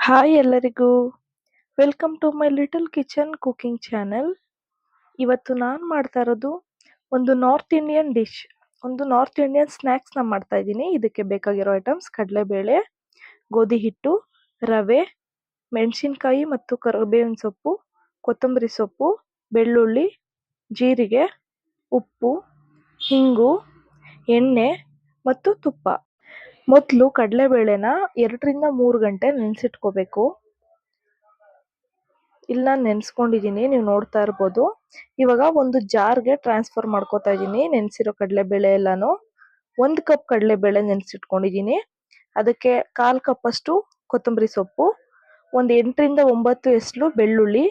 Hi ಎಲ್ಲರಿಗೂ welcome to my little kitchen cooking channel. ಇವತ್ತು ನಾನು ಮಾಡ್ತಾ ಇರೋದು ಒಂದು ನಾರ್ತ್ ಇಂಡಿಯನ್ ಡಿಶ್, ಒಂದು ನಾರ್ತ್ ಇಂಡಿಯನ್ ಸ್ನ್ಯಾಕ್ಸ್ನ ಮಾಡ್ತಾ ಇದ್ದೀನಿ. ಇದಕ್ಕೆ ಬೇಕಾಗಿರೋ ಐಟಮ್ಸ್: ಕಡಲೆಬೇಳೆ, ಗೋಧಿ ಹಿಟ್ಟು, ರವೆ, ಮೆಣಸಿನ್ಕಾಯಿ ಮತ್ತು ಕರಿಬೇವಿನ ಸೊಪ್ಪು, ಕೊತ್ತಂಬರಿ ಸೊಪ್ಪು, ಬೆಳ್ಳುಳ್ಳಿ, ಜೀರಿಗೆ, ಉಪ್ಪು, ಹಿಂಗು, ಎಣ್ಣೆ ಮತ್ತು ತುಪ್ಪ. ಮೊದಲು ಕಡಲೆಬೇಳೆನ 2 ರಿಂದ 3 ಗಂಟೆ ನೆನೆಸಿಟ್ಕೋಬೇಕು. ಇಲ್ಲಿ ನಾನು ನೆನೆಸ್ಕೊಂಡಿದ್ದೀನಿ, ನೀವು ನೋಡ್ತಾ ಇರ್ಬೋದು. ಇವಾಗ ಒಂದು ಜಾರ್ಗೆ ಟ್ರಾನ್ಸ್ಫರ್ ಮಾಡ್ಕೋತಾ ಇದ್ದೀನಿ ನೆನೆಸಿರೋ ಕಡಲೆಬೇಳೆ ಎಲ್ಲಾನು. 1 ಕಪ್ ಕಡಲೆಬೇಳೆ ನೆನೆಸಿಟ್ಕೊಂಡಿದ್ದೀನಿ. ಅದಕ್ಕೆ 1/4 ಕಪ್ ಅಷ್ಟು ಕೊತ್ತಂಬರಿ ಸೊಪ್ಪು, ಒಂದು 8 ರಿಂದ 9 ಎಸಳು ಬೆಳ್ಳುಳ್ಳಿ,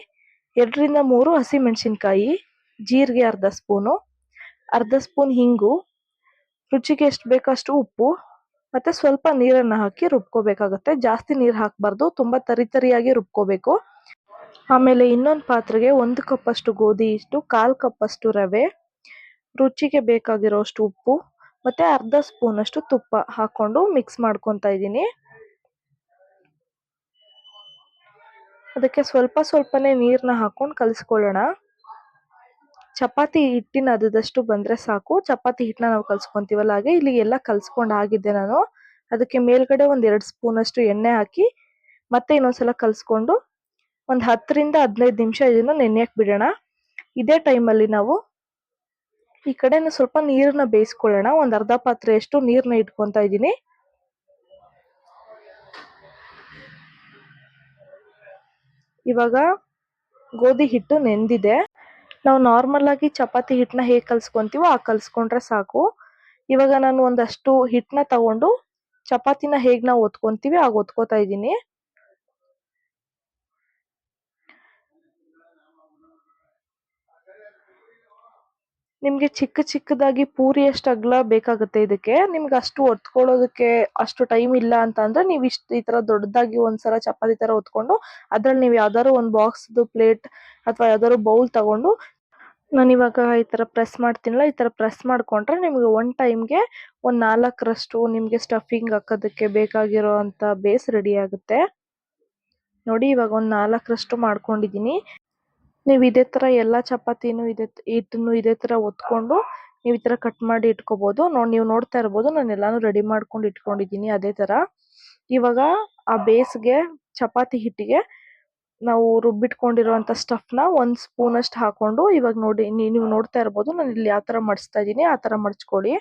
2 ರಿಂದ 3 ಹಸಿಮೆಣಸಿನ್ಕಾಯಿ, ಜೀರಿಗೆ ಅರ್ಧ ಸ್ಪೂನ್ ಹಿಂಗು, ರುಚಿಗೆ ಎಷ್ಟು ಬೇಕಷ್ಟು ಉಪ್ಪು, ಮತ್ತೆ ಸ್ವಲ್ಪ ನೀರನ್ನು ಹಾಕಿ ರುಬ್ಕೋಬೇಕಾಗತ್ತೆ. ಜಾಸ್ತಿ ನೀರು ಹಾಕಬಾರ್ದು, ತುಂಬ ತರಿಯಾಗಿ ರುಬ್ಕೋಬೇಕು. ಆಮೇಲೆ ಇನ್ನೊಂದು ಪಾತ್ರೆಗೆ 1 ಕಪ್ ಅಷ್ಟು ಗೋಧಿ ಹಿಟ್ಟು, 1/4 ಕಪ್ ಅಷ್ಟು ರವೆ, ರುಚಿಗೆ ಬೇಕಾಗಿರೋಷ್ಟು ಉಪ್ಪು ಮತ್ತೆ ಅರ್ಧ ಸ್ಪೂನ್ ಅಷ್ಟು ತುಪ್ಪ ಹಾಕೊಂಡು ಮಿಕ್ಸ್ ಮಾಡ್ಕೊತಾ ಇದ್ದೀನಿ. ಅದಕ್ಕೆ ಸ್ವಲ್ಪನೇ ನೀರನ್ನ ಹಾಕೊಂಡು ಕಲಿಸ್ಕೊಳ್ಳೋಣ. ಚಪಾತಿ ಹಿಟ್ಟಿನ ಅದದಷ್ಟು ಬಂದ್ರೆ ಸಾಕು. ಚಪಾತಿ ಹಿಟ್ಟನ್ನ ನಾವು ಕಲ್ಸ್ಕೊಂತೀವಲ್ಲ ಹಾಗೆ ಇಲ್ಲಿ ಎಲ್ಲ ಕಲ್ಸ್ಕೊಂಡು ಆಗಿದ್ದೆ ನಾನು. ಅದಕ್ಕೆ ಮೇಲ್ಗಡೆ 1-2 ಸ್ಪೂನ್ ಅಷ್ಟು ಎಣ್ಣೆ ಹಾಕಿ ಮತ್ತೆ ಇನ್ನೊಂದ್ಸಲ ಕಲ್ಸ್ಕೊಂಡು ಒಂದು 10 ರಿಂದ 15 ನಿಮಿಷ ಇದನ್ನ ನೆನೆಯಕ್ಕೆ ಬಿಡೋಣ. ಇದೇ ಟೈಮಲ್ಲಿ ನಾವು ಈ ಕಡೆನ ಸ್ವಲ್ಪ ನೀರನ್ನ ಬೇಯಿಸ್ಕೊಳ್ಳೋಣ. ಒಂದು ಅರ್ಧ ಪಾತ್ರೆಯಷ್ಟು ನೀರನ್ನ ಇಟ್ಕೊತಾ ಇದ್ದೀನಿ. ಇವಾಗ ಗೋಧಿ ಹಿಟ್ಟು ನೆಂದಿದೆ. ನಾವು ನಾರ್ಮಲ್ ಆಗಿ ಚಪಾತಿ ಹಿಟ್ಟನ್ನ ಹೇಗೆ ಕಲ್ಸ್ಕೊಂತೀವೋ ಆ ಕಲ್ಸ್ಕೊಂಡ್ರೆ ಸಾಕು. ಇವಾಗ ನಾನು ಒಂದಷ್ಟು ಹಿಟ್ಟನ್ನ ತಗೊಂಡು ಚಪಾತಿನ ಹೇಗೆ ನಾವು ಒತ್ಕೊಂತೀವಿ ಆಗ ಒತ್ಕೋತಾ ಇದ್ದೀನಿ. ನಿಮ್ಗೆ ಚಿಕ್ಕದಾಗಿ ಪೂರಿ ಅಷ್ಟು ಅಗಲ ಬೇಕಾಗುತ್ತೆ ಇದಕ್ಕೆ. ನಿಮ್ಗೆ ಅಷ್ಟು ಒತ್ಕೊಳ್ಳೋದಕ್ಕೆ ಅಷ್ಟು ಟೈಮ್ ಇಲ್ಲ ಅಂತ ಅಂದ್ರೆ ನೀವು ಈ ತರ ದೊಡ್ಡದಾಗಿ ಒಂದ್ಸಲ ಚಪಾತಿ ತರ ಒತ್ಕೊಂಡು ಅದ್ರಲ್ಲಿ ನೀವು ಯಾವ್ದಾದ್ರು ಒಂದು ಬಾಕ್ಸ್ದು ಪ್ಲೇಟ್ ಅಥವಾ ಯಾವ್ದಾದ್ರು ಬೌಲ್ ತಗೊಂಡು, ನಾನು ಇವಾಗ ಈ ತರ ಪ್ರೆಸ್ ಮಾಡ್ತೀನಲ್ಲ, ಈ ತರ ಪ್ರೆಸ್ ಮಾಡ್ಕೊಂಡ್ರೆ ನಿಮ್ಗೆ ಒನ್ ಟೈಮ್ಗೆ ಒಂದು 4ರಷ್ಟು ನಿಮ್ಗೆ ಸ್ಟಫಿಂಗ್ ಹಾಕೋದಕ್ಕೆ ಬೇಕಾಗಿರೋ ಅಂತ ಬೇಸ್ ರೆಡಿ ಆಗುತ್ತೆ. ನೋಡಿ, ಇವಾಗ ಒಂದು 4ರಷ್ಟು ಮಾಡ್ಕೊಂಡಿದ್ದೀನಿ. ನೀವು ಇದೇ ತರ ಎಲ್ಲ ಚಪಾತಿನೂ ಹಿಟ್ಟನ್ನು ಇದೇ ತರ ಒತ್ಕೊಂಡು ನೀವು ಈ ತರ ಕಟ್ ಮಾಡಿ ಇಟ್ಕೋಬಹುದು. ನೀವು ನೋಡ್ತಾ ಇರ್ಬೋದು, ನಾನು ಎಲ್ಲಾನು ರೆಡಿ ಮಾಡ್ಕೊಂಡು ಇಟ್ಕೊಂಡಿದ್ದೀನಿ ಅದೇ ತರ. ಇವಾಗ ಆ ಬೇಸ್ಗೆ, ಚಪಾತಿ ಹಿಟ್ಟಿಗೆ ನಾವು ರುಬ್ಬಿಟ್ಕೊಂಡಿರುವಂತ ಸ್ಟಫ್ನ 1 ಸ್ಪೂನ್ ಅಷ್ಟು ಹಾಕೊಂಡು, ಇವಾಗ ನೋಡಿ ನೀವು ನೋಡ್ತಾ ಇರ್ಬೋದು ನಾನು ಇಲ್ಲಿ ಯಾವ ತರ ಮಡಿಸ್ತಾ ಇದ್ದೀನಿ ಆ ತರ ಮಡ್ಚ್ಕೊಳ್ಳಿ.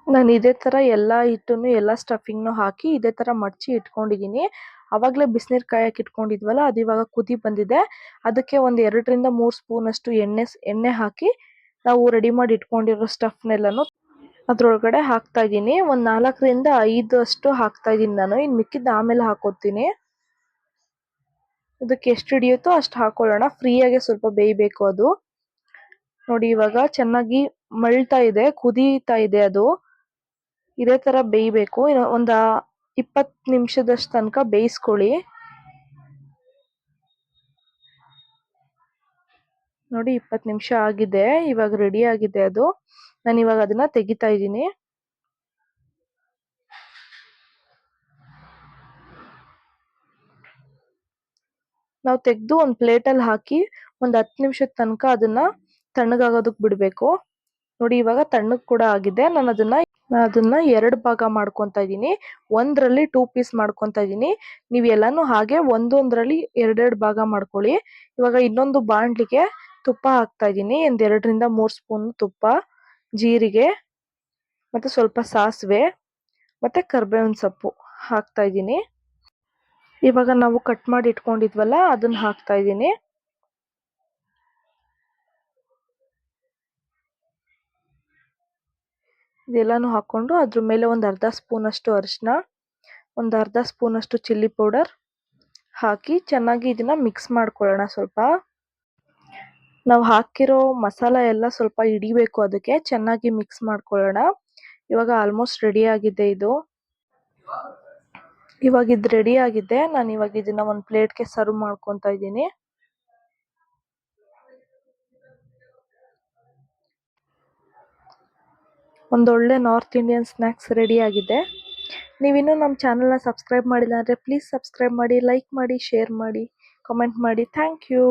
ನಾನು ಇದೇ ತರ ಎಲ್ಲಾ ಹಿಟ್ಟನ್ನು ಎಲ್ಲಾ ಸ್ಟಫಿಂಗ್ನು ಹಾಕಿ ಇದೇ ತರ ಮಡ್ಚಿ ಇಟ್ಕೊಂಡಿದ್ದೀನಿ. ಅವಾಗಲೇ ಬಿಸಿನೀರು ಕಾಯಕ್ಕೆ ಇಟ್ಕೊಂಡಿದ್ವಲ್ಲ, ಅದು ಇವಾಗ ಕುದಿ ಬಂದಿದೆ. ಅದಕ್ಕೆ ಒಂದು 2 ರಿಂದ 3 ಸ್ಪೂನ್ ಅಷ್ಟು ಎಣ್ಣೆ ಹಾಕಿ ನಾವು ರೆಡಿ ಮಾಡಿ ಇಟ್ಕೊಂಡಿರೋ ಸ್ಟಫ್ನೆಲ್ಲನು ಅದ್ರೊಳಗಡೆ ಹಾಕ್ತಾ ಇದ್ದೀನಿ. ಒಂದು 4 ರಿಂದ 5 ಅಷ್ಟು ಹಾಕ್ತಾ ಇದ್ದೀನಿ ನಾನು. ಇನ್ನು ಮಿಕ್ಕಿದ್ದು ಆಮೇಲೆ ಹಾಕೋತೀನಿ. ಇದಕ್ಕೆ ಎಷ್ಟು ಹಿಡಿಯುತ್ತೋ ಅಷ್ಟು ಹಾಕೊಳ್ಳೋಣ. ಫ್ರೀಯಾಗೆ ಸ್ವಲ್ಪ ಬೇಯಬೇಕು ಅದು. ನೋಡಿ, ಇವಾಗ ಚೆನ್ನಾಗಿ ಮಳ್ತಾ ಇದೆ, ಕುದೀತಾ ಇದೆ ಅದು. ಇದೇ ತರ ಬೇಯಬೇಕು. ಒಂದು 20 ನಿಮಿಷದಷ್ಟು ತನಕ ಬೇಯಿಸ್ಕೊಳ್ಳಿ. ನೋಡಿ, 20 ನಿಮಿಷ ಆಗಿದೆ. ಇವಾಗ ರೆಡಿ ಆಗಿದೆ ಅದು. ನಾನು ಇವಾಗ ಅದನ್ನ ತೆಗಿತಾ ಇದ್ದೀನಿ. ನಾವು ತೆಗೆದು ಒಂದು ಪ್ಲೇಟಲ್ಲಿ ಹಾಕಿ ಒಂದು 10 ನಿಮಿಷದ ತನಕ ಅದನ್ನ ತಣ್ಣಗಾಗೋದಕ್ಕೆ ಬಿಡಬೇಕು. ನೋಡಿ, ಇವಾಗ ತಣ್ಣಗೆ ಕೂಡ ಆಗಿದೆ. ನಾನು ಅದನ್ನ 2 ಭಾಗ ಮಾಡ್ಕೊತಾ ಇದ್ದೀನಿ. ಒಂದರಲ್ಲಿ 2 ಪೀಸ್ ಮಾಡ್ಕೊತಾ ಇದ್ದೀನಿ. ನೀವು ಎಲ್ಲಾನು ಹಾಗೆ ಒಂದೊಂದರಲ್ಲಿ 2 ಭಾಗ ಮಾಡ್ಕೊಳ್ಳಿ. ಇವಾಗ ಇನ್ನೊಂದು ಬಾಣಲಿಗೆ ತುಪ್ಪ ಹಾಕ್ತಾ ಇದ್ದೀನಿ. 2 ರಿಂದ 3 ಸ್ಪೂನ್ ತುಪ್ಪ, ಜೀರಿಗೆ ಮತ್ತೆ ಸ್ವಲ್ಪ ಸಾಸಿವೆ ಮತ್ತೆ ಕರಿಬೇವಿನ ಸೊಪ್ಪು ಹಾಕ್ತಾ ಇದ್ದೀನಿ. ಇವಾಗ ನಾವು ಕಟ್ ಮಾಡಿ ಇಟ್ಕೊಂಡಿದ್ವಲ್ಲ ಅದನ್ನ ಹಾಕ್ತಾ ಇದ್ದೀನಿ. ಇದೆಲ್ಲಾನು ಹಾಕೊಂಡು ಅದ್ರ ಮೇಲೆ ಒಂದು ಅರ್ಧ ಸ್ಪೂನ್ ಅಷ್ಟು ಅರಿಶಿನ, ಒಂದು ಅರ್ಧ ಸ್ಪೂನ್ ಅಷ್ಟು ಚಿಲ್ಲಿ ಪೌಡರ್ ಹಾಕಿ ಚೆನ್ನಾಗಿ ಇದನ್ನ ಮಿಕ್ಸ್ ಮಾಡ್ಕೊಳ್ಳೋಣ. ಸ್ವಲ್ಪ ನಾವು ಹಾಕಿರೋ ಮಸಾಲ ಎಲ್ಲ ಸ್ವಲ್ಪ ಹಿಡಿಬೇಕು, ಅದಕ್ಕೆ ಚೆನ್ನಾಗಿ ಮಿಕ್ಸ್ ಮಾಡ್ಕೊಳ್ಳೋಣ. ಇವಾಗ ಆಲ್ಮೋಸ್ಟ್ ರೆಡಿ ಆಗಿದೆ ಇದು. ಇವಾಗ ಇದು ರೆಡಿ ಆಗಿದೆ. ನಾನು ಇವಾಗ ಇದನ್ನ ಒಂದು ಪ್ಲೇಟ್ಗೆ ಸರ್ವ್ ಮಾಡ್ಕೊತಾ ಇದ್ದೀನಿ. ಒಂದೊಳ್ಳೆ ನಾರ್ತ್ ಇಂಡಿಯನ್ ಸ್ನ್ಯಾಕ್ಸ್ ರೆಡಿ ಆಗಿದೆ. ನೀವಿನ್ನೂ ನಮ್ಮ ಚಾನಲ್ನ ಸಬ್ಸ್ಕ್ರೈಬ್ ಮಾಡಿಲ್ಲ ಅಂದರೆ ಪ್ಲೀಸ್ ಸಬ್ಸ್ಕ್ರೈಬ್ ಮಾಡಿ, ಲೈಕ್ ಮಾಡಿ, ಶೇರ್ ಮಾಡಿ, ಕಮೆಂಟ್ ಮಾಡಿ. Thank you.